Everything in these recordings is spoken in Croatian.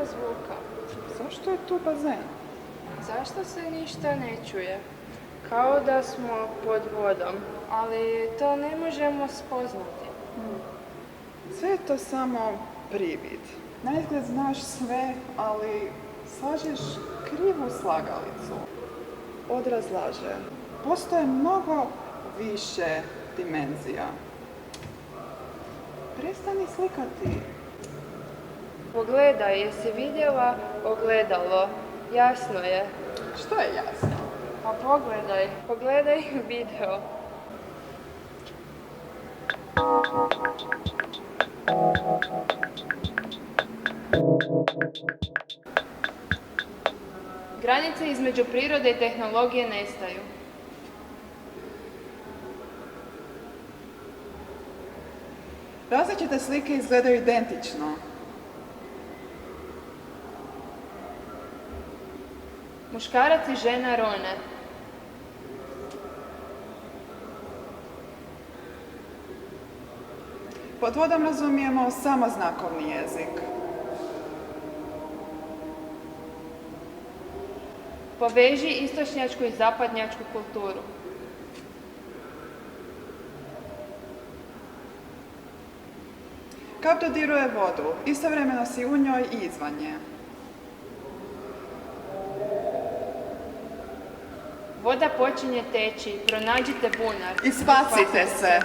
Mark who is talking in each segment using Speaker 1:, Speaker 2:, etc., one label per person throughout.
Speaker 1: nema zvuka.
Speaker 2: Zašto je tu bazen?
Speaker 1: Zašto se ništa ne čuje? Kao da smo pod vodom, ali to ne možemo spoznati.
Speaker 2: Sve je to samo privid. Naizgled znaš sve, ali slažeš krivu slagalicu. Odraz laže. Postoje mnogo više dimenzija. Prestani slikati.
Speaker 1: Pogledaj, jesi vidjela ogledalo? Jasno je.
Speaker 2: Što je jasno?
Speaker 1: Pa pogledaj video. Granice između prirode i tehnologije nestaju.
Speaker 2: Različite slike izgledaju identično.
Speaker 1: Muškarac i žena rone.
Speaker 2: Pod vodom razumijemo samo znakovni jezik.
Speaker 1: Poveži istočnjačku i zapadnjačku kulturu.
Speaker 2: Kap dodiruje vodu, istovremeno si u njoj i izvan nje.
Speaker 1: Voda počinje teći, pronađite bunar.
Speaker 2: I spasite se!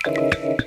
Speaker 3: Thank you.